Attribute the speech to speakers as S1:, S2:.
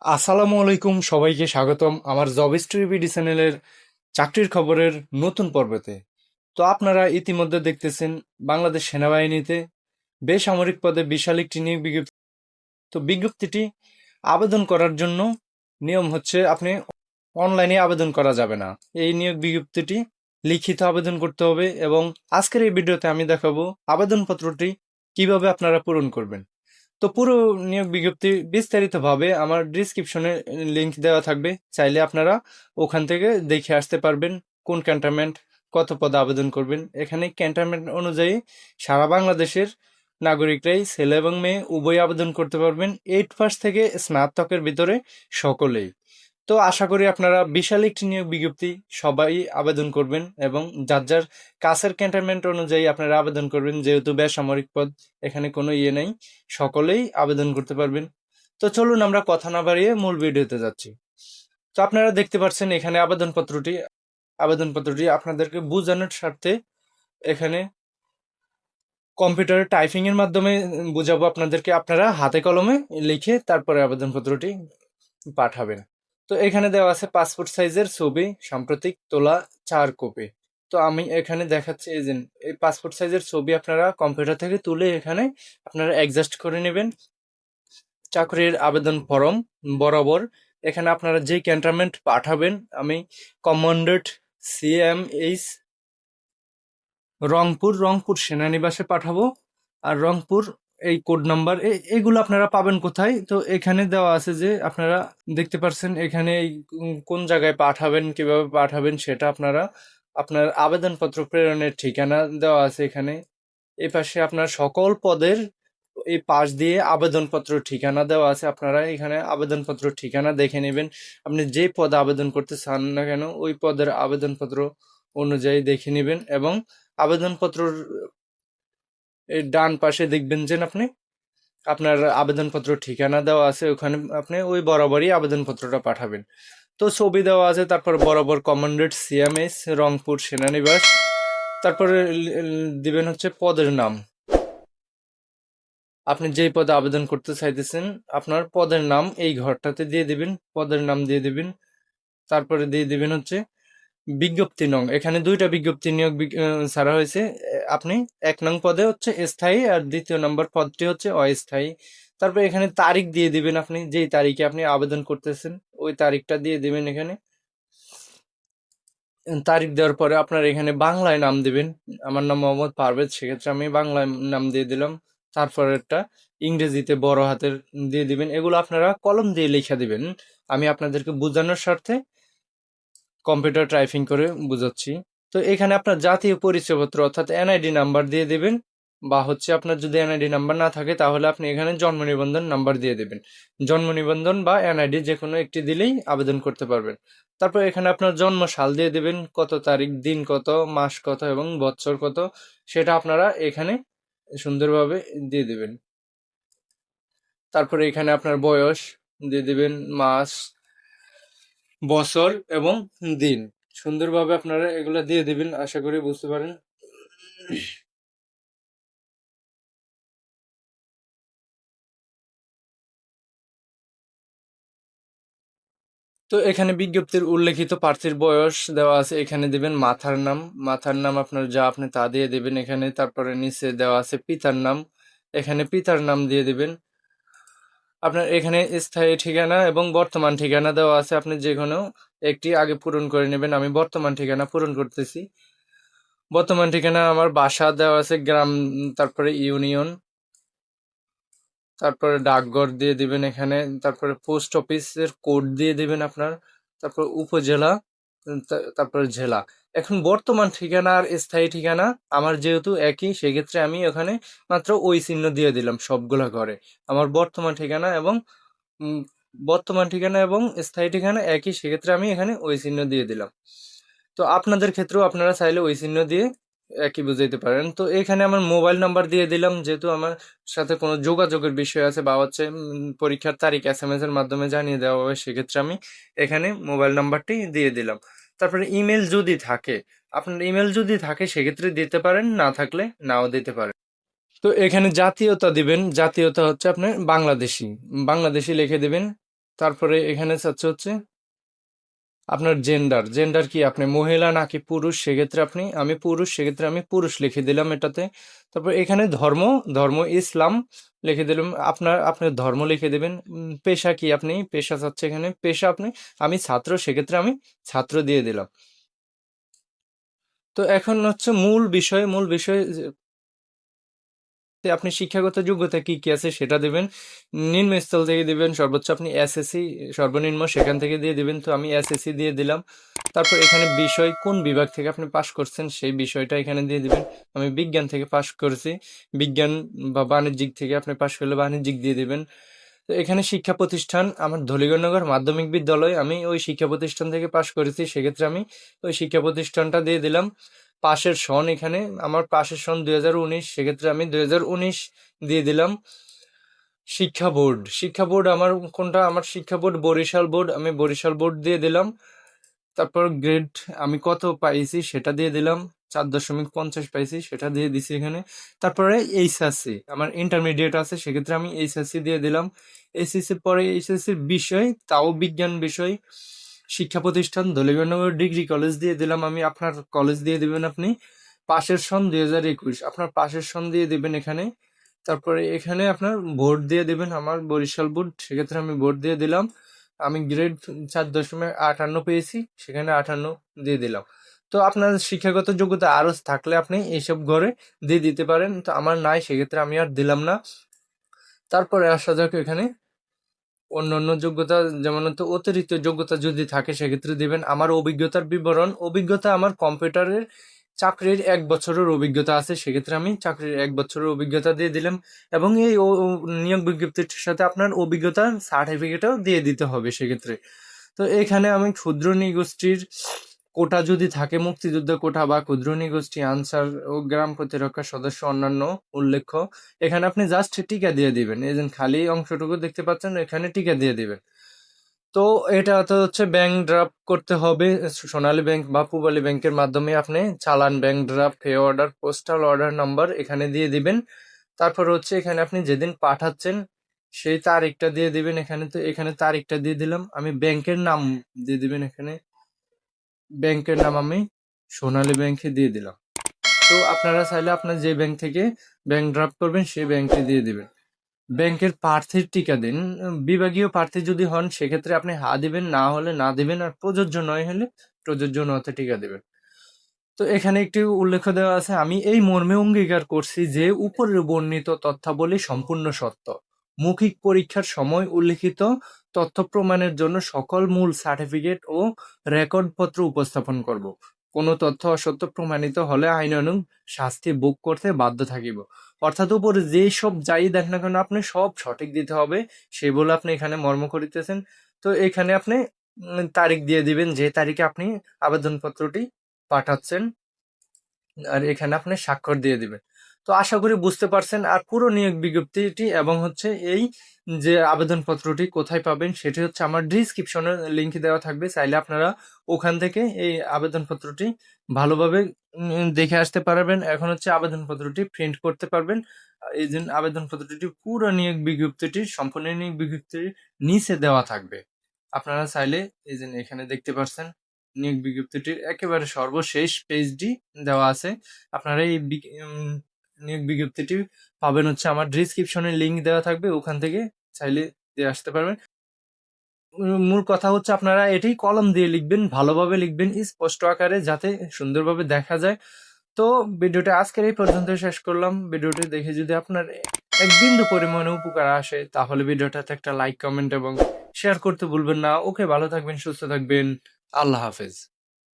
S1: আসসালামু আলাইকুম, সবাইকে স্বাগতম আমার জব স্টোরি বিডি চ্যানেলের চাকরির খবরের নতুন পর্বতে। তো আপনারা ইতিমধ্যে দেখতেছেন বাংলাদেশ সেনাবাহিনীতে বেসামরিক পদে বিশাল একটি নিয়োগ বিজ্ঞপ্তি। তো বিজ্ঞপ্তিটি আবেদন করার জন্য নিয়ম হচ্ছে আপনি অনলাইনে আবেদন করা যাবে না। এই নিয়োগ বিজ্ঞপ্তিটি লিখিত আবেদন করতে হবে এবং আজকের এই ভিডিওতে আমি দেখাবো আবেদনপত্রটি কিভাবে আপনারা পূরণ করবেন। তো পুরো নিয়োগ বিজ্ঞপ্তি বিস্তারিতভাবে আমার ডিসক্রিপশনে লিংক দেওয়া থাকবে, চাইলে আপনারা ওখান থেকে দেখে আসতে পারবেন কোন ক্যান্টনমেন্ট কত পদে আবেদন করবেন। এখানে ক্যান্টনমেন্ট অনুযায়ী সারা বাংলাদেশের নাগরিকরাই ছেলে এবং মেয়ে উভয় আবেদন করতে পারবেন, 8 পাস থেকে স্নাতকের ভিতরে সকলেই। তো আশা করি আপনারা বিশাল একটি নিয়োগ বিজ্ঞপ্তি, সবাই আবেদন করবেন এবং যার যার কাছের ক্যান্টনমেন্ট অনুযায়ী আপনারা আবেদন করবেন, যেহেতু বেসামরিক পদ এখানে কোনো ইয়ে নেই, সকলেই আবেদন করতে পারবেন। তো চলুন আমরা কথা না বাড়িয়ে মূল ভিডিওতে যাচ্ছি। তো আপনারা দেখতে পাচ্ছেন এখানে আবেদনপত্রটি আপনাদেরকে বোঝানোর স্বার্থে এখানে কম্পিউটারে টাইপিং এর মাধ্যমে বুঝাবো আপনাদেরকে, আপনারা হাতে কলমে লিখে তারপরে আবেদনপত্রটি পাঠাবেন। তো এখানে দেওয়া আছে পাসপোর্ট সাইজের ছবি সাম্প্রতিক তোলা 4 কপি। তো আমি এখানে দেখাচ্ছি, এই যে এই পাসপোর্ট সাইজের ছবি আপনারা কম্পিউটার থেকে তুলে এখানে আপনারা অ্যাডজাস্ট করে নেবেন চাকরির আবেদন ফরম বরাবর। এখানে আপনারা যে ক্যান্টনমেন্ট পাঠাবেন, আমি কমান্ডেড CMH রংপুর সেনানিবাসে পাঠাবো। আর রংপুর এই কোড নাম্বার এগুলো আপনারা পাবেন কোথায়? তো এখানে দেওয়া আছে যে আপনারা দেখতে পাচ্ছেন এখানে কোন জায়গায় পাঠাবেন, কিভাবে পাঠাবেন সেটা আপনারা আপনার আবেদনপত্র প্রেরণের ঠিকানা দেওয়া আছে এখানে। এই পাশে আপনার সকল পদের এই পাশ দিয়ে আবেদনপত্র ঠিকানা দেওয়া আছে, আপনারা এখানে আবেদনপত্র ঠিকানা দেখে নেবেন। আপনি যে পদে আবেদন করতে চান না কেন ওই পদের আবেদনপত্র অনুযায়ী দেখে নেবেন এবং আবেদনপত্রর এই ডান পাশে দেখবেন যে আপনি আপনার আবেদনপত্র ঠিকানা দেওয়া আছে, ওখানে আপনি ওই বরাবরই আবেদনপত্রটা পাঠাবেন। তো ছবি দেওয়া আছে, তারপর বরাবর কমান্ডেড CMH রংপুর সেনানিবাস, তারপরে দিবেন হচ্ছে পদের নাম। আপনি যেই পদে আবেদন করতে চাইতেছেন আপনার পদের নাম এই ঘরটাতে দিয়ে দিবেন, পদের নাম দিয়ে দিবেন। তারপরে দিয়ে দিবেন হচ্ছে বিজ্ঞপ্তি নং। এখানে দুইটা বিজ্ঞপ্তি নিয়োগ ছাড়া হয়েছে। আপনি 1 নং পদে হচ্ছে স্থায়ী আর 2য় নম্বর পদটি হচ্ছে অস্থায়ী। তারপরে এখানে তারিখ দিয়ে দিবেন, আপনি যেই তারিখে আপনি আবেদন করতেছেন ওই তারিখটা দিয়ে দিবেন এখানে। তারিখ দেওয়ার পরে আপনার এখানে বাংলায় নাম দিবেন। আমার নাম মোহাম্মদ পারভেজ, সেক্ষেত্রে আমি বাংলায় নাম দিয়ে দিলাম। তারপরে একটা ইংরেজিতে বড় হাতের দিয়ে দিবেন। এগুলো আপনারা কলম দিয়ে লিখে দিবেন, আমি আপনাদেরকে বোঝানোর স্বার্থে কম্পিউটার টাইপিং করে বুঝাচ্ছি। তো এখানে আপনার জাতীয় পরিচয়পত্র অর্থাৎ NID নাম্বার দিয়ে দিবেন, বা হচ্ছে আপনার যদি NID নাম্বার না থাকে তাহলে আপনি এখানে জন্ম নিবন্ধন নাম্বার দিয়ে দিবেন। জন্ম নিবন্ধন বা NID যে কোনো একটি দিলেই আবেদন করতে পারবেন। তারপর এখানে আপনার জন্ম সাল দিয়ে দিবেন, কত তারিখ, দিন কত, মাস কত এবং বছর কত, সেটা আপনারা এখানে সুন্দরভাবে দিয়ে দিবেন। তারপরে এখানে আপনার বয়স দিয়ে দিবেন, মাস, বছর এবং দিন। সুন্দরভাবে আপনারা এগুলা দিয়ে দিবেন, আশা করি বুঝতে পারেন। তো এখানে বিজ্ঞপ্তির উল্লেখিত প্রার্থীর বয়স দেওয়া আছে, এখানে দিবেন মাথার নাম আপনার যা আপনি তা দিয়ে দিবেন এখানে। তারপরে নিচে দেওয়া আছে পিতার নাম, এখানে পিতার নাম দিয়ে দিবেন। আপনার এখানে স্থায়ী ঠিকানা এবং বর্তমান ঠিকানা দেওয়া আছে, আপনি যে কোনো একটি আগে পূরণ করে নেবেন। আমি বর্তমান ঠিকানা পূরণ করতেছি। বর্তমান ঠিকানা আমার বাসা দেওয়া আছে গ্রাম, তারপরে ইউনিয়ন, তারপরে ডাকঘর দিয়ে দিবেন এখানে, তারপরে পোস্ট অফিসের কোড দিয়ে দিবেন আপনার, তারপর উপজেলা, তারপরে জেলা। এখন বর্তমান ঠিকানা আর স্থায়ী ঠিকানা আমার যেহেতু একই, সেক্ষেত্রে আমি ওখানে মাত্র ওই চিহ্ন দিয়ে দিলাম সবগুলা ঘরে। আমার উম, বর্তমান ঠিকানা এবং স্থায়ী ঠিকানা একই, সেক্ষেত্রে আমি এখানে ওই চিহ্ন দিয়ে দিলাম। তো আপনাদের ক্ষেত্রেও আপনারা চাইলে ওই চিহ্ন দিয়ে একই বুঝাইতে পারেন। তো এখানে আমার মোবাইল নাম্বার দিয়ে দিলাম, যেহেতু আমার সাথে কোনো যোগাযোগের বিষয় আছে বা হচ্ছে পরীক্ষার তারিখ SMS এর মাধ্যমে জানিয়ে দেওয়া হবে, সেক্ষেত্রে আমি এখানে মোবাইল নাম্বারটি দিয়ে দিলাম। তারপরে ইমেল যদি থাকে, আপনার ইমেল যদি থাকে সেক্ষেত্রে দিতে পারেন, না থাকলে নাও দিতে পারেন। তো এখানে জাতীয়তা দিবেন, জাতীয়তা হচ্ছে আপনার বাংলাদেশি, বাংলাদেশি লিখে দিবেন। তারপরে এখানে চাচ্ছে হচ্ছে আপনার জেন্ডার, জেন্ডার কি আপনি মহিলা নাকি পুরুষ, সেক্ষেত্রে আমি পুরুষ, সেক্ষেত্রে আমি পুরুষ লিখে দিলাম এটাতে। তারপর এখানে ধর্ম, ধর্ম ইসলাম লিখে দিলাম, আপনার ধর্ম লিখে দেবেন। পেশা কি আপনি পেশা চাচ্ছে এখানে, পেশা আমি ছাত্র, সেক্ষেত্রে আমি ছাত্র দিয়ে দিলাম। তো এখন হচ্ছে মূল বিষয় আপনি শিক্ষাগত যোগ্যতা কি কি আছে সেটা দিবেন। নিম্নস্থল থেকে দিবেন সর্বোচ্চ আপনি এসএসসি, সর্বনিম্ন সেখান থেকে দিয়ে দিবেন। তো আমি এসএসসি দিয়ে দিলাম। তারপর এখানে বিষয় কোন বিভাগ থেকে আপনি পাশ করছেন সেই বিষয়টা এখানে দিয়ে দিবেন। আমি বিজ্ঞান থেকে পাশ করেছি, বিজ্ঞান বা বাণিজ্যিক থেকে আপনি পাশ করলে বাণিজ্যিক দিয়ে দিবেন। তো এখানে শিক্ষা প্রতিষ্ঠান আমার ধলিগড়নগর মাধ্যমিক বিদ্যালয়, আমি ওই শিক্ষা প্রতিষ্ঠান থেকে পাশ করেছি, সেক্ষেত্রে আমি ওই শিক্ষা প্রতিষ্ঠানটা দিয়ে দিলাম। পাশের সন, এখানে আমার পাশের সন 2019, সেক্ষেত্রে আমি 2019 দিয়ে দিলাম। শিক্ষা বোর্ড আমার কোনটা, আমার শিক্ষা বোর্ড বরিশাল বোর্ড, আমি বরিশাল বোর্ড দিয়ে দিলাম। তারপর গ্রেড আমি কত পাইছি সেটা দিয়ে দিলাম, 4.50 পাইছি সেটা দিয়ে দিছি এখানে। তারপরে এইচএসসি আমার ইন্টারমিডিয়েট আছে, সেক্ষেত্রে আমি এইচএসসি দিয়ে দিলাম। এইচএসসি পরে এইচএসসির বিষয় তাও বিজ্ঞান বিষয়, শিক্ষা প্রতিষ্ঠান দলিগণনগর ডিগ্রি কলেজ দিয়ে দিলাম আমি, আপনার কলেজ দিয়ে দিবেন আপনি। পাশের সন 2021, আপনার পাশের সন দিয়ে দিবেন এখানে। তারপরে এখানে আপনার বোর্ড দিয়ে দিবেন, আমার বরিশাল বোর্ড, সেক্ষেত্রে আমি বোর্ড দিয়ে দিলাম। আমি গ্রেড 4.58 পেয়েছি, সেখানে 58 দিয়ে দিলাম। তো আপনার শিক্ষাগত যোগ্যতা আরো থাকলে আপনি এইসব ঘরে দিয়ে দিতে পারেন, তো আমার নাই, সেক্ষেত্রে আমি আর দিলাম না। তারপরে আসা যাক এখানে অন্যান্য যোগ্যতা, যেমন হচ্ছে অতিরিক্ত যোগ্যতা যদি থাকে সেক্ষেত্রে দিবেন। আমার অভিজ্ঞতার বিবরণ, অভিজ্ঞতা আমার কম্পিউটারের চাকরির 1 বছরের অভিজ্ঞতা আছে, সেক্ষেত্রে আমি চাকরির 1 বছরের অভিজ্ঞতা দিয়ে দিলাম। এবং এই নিয়োগ বিজ্ঞপ্তির সাথে আপনার অভিজ্ঞতার সার্টিফিকেটও দিয়ে দিতে হবে সেক্ষেত্রে। তো এখানে আমি ক্ষুদ্র নৃগোষ্ঠীর কোটা যদি থাকে, মুক্তিযুদ্ধ কোটা বা ক্ষুদ্র নৃগোষ্ঠী আনসার ও গ্রাম প্রতিরক্ষা সদস্য অন্যান্য উল্লেখ্য, এখানে আপনি জাস্ট টিকা দিয়ে দিবেন। এই যে খালি অংশটুকু দেখতে পাচ্ছেন, এখানে টিকা দিয়ে দিবেন। তো এটা তো হচ্ছে ব্যাংক ড্রাফট করতে হবে, সোনালী ব্যাংক বা পূবালী ব্যাংকের মাধ্যমে আপনি চালান, bank draft, pay order, postal order number এখানে দিয়ে দিবেন। তারপর হচ্ছে এখানে আপনি যেদিন পাঠাচ্ছেন সেই তারিখটা দিয়ে দিবেন এখানে। তো এখানে তারিখটা দিয়ে দিলাম। আমি ব্যাংকের নাম দিয়ে দিবেন এখানে, ব্যাংকের নাম আমি সোনালী ব্যাংকে দিয়ে দিলাম। তো আপনারা চাইলে আপনার যে ব্যাংক থেকে ব্যাংক ড্রাফট করবেন সেই ব্যাংকে দিয়ে দিবেন। ব্যাংকের প্রার্থীর টিকা দিন। বিভাগীয় প্রার্থী যদি হন সেক্ষেত্রে আপনি হা দিবেন, না হলে না দিবেন, আর প্রযোজ্য নয় হলে প্রযোজ্য নতে টিকা দিবেন। তো এখানে একটি উল্লেখ দেওয়া আছে, আমি এই মর্মে অঙ্গীকার করছি যে উপরের বর্ণিত তথ্যাবলী সম্পূর্ণ সত্য। মৌখিক পরীক্ষার সময় উল্লিখিত তথ্য প্রমাণের জন্য সকল মূল সার্টিফিকেট ও রেকর্ডপত্র উপস্থাপন করব। কোনো তথ্য অসত্য প্রমাণিত হলে আইনানুগ শাস্তি ভোগ করতে বাধ্য থাকিব। অর্থাৎ উপরে যেই সব যাই দেখ না কেন আপনি সব সঠিক দিতে হবে, সেই বলে আপনি এখানে মর্ম করিতেছেন। তো এখানে আপনি তারিখ দিয়ে দিবেন যে তারিখে আপনি আবেদনপত্রটি পাঠাচ্ছেন, আর এখানে আপনি স্বাক্ষর দিয়ে দিবেন। তো আশা করি বুঝতে পারছেন। আর পুরো নিয়োগ বিজ্ঞপ্তিটি এবং হচ্ছে এই যে আবেদনপত্রটি কোথায় পাবেন সেটি হচ্ছে আমার ডিসক্রিপশনে লিংক দেওয়া থাকবে, চাইলে আপনারা ওখান থেকে এই আবেদনপত্রটি ভালোভাবে দেখে আসতে পারবেন। এখন হচ্ছে আবেদনপত্রটি প্রিন্ট করতে পারবেন। এই যে আবেদনপত্রটি পুরো নিয়োগ বিজ্ঞপ্তিটির সম্পূর্ণ নিয়োগ বিজ্ঞপ্তির নিচে দেওয়া থাকবে। আপনারা চাইলে এই যে এখানে দেখতে পাচ্ছেন নিয়োগ বিজ্ঞপ্তিটির একেবারে সর্বশেষ পেজটি দেওয়া আছে। আপনারা এই নিয়োগ বিজ্ঞপ্তিটি পাবেন হচ্ছে আমার ডিসক্রিপশনে লিংক দেওয়া থাকবে, ওখান থেকে চাইলে দিয়ে আসতে পারবেন। মূল কথা হচ্ছে আপনারা এটি কলম দিয়ে লিখবেন, ভালোভাবে লিখবেন, স্পষ্ট আকারে, যাতে সুন্দরভাবে দেখা যায়। তো ভিডিওটা আজকের এই পর্যন্ত শেষ করলাম। ভিডিওটি দেখে যদি আপনার এক বিন্দু পরিমাণে উপকার আসে তাহলে ভিডিওটাতে একটা লাইক, কমেন্ট এবং শেয়ার করতে ভুলবেন না। ওকে, ভালো থাকবেন, সুস্থ থাকবেন, আল্লাহ হাফেজ।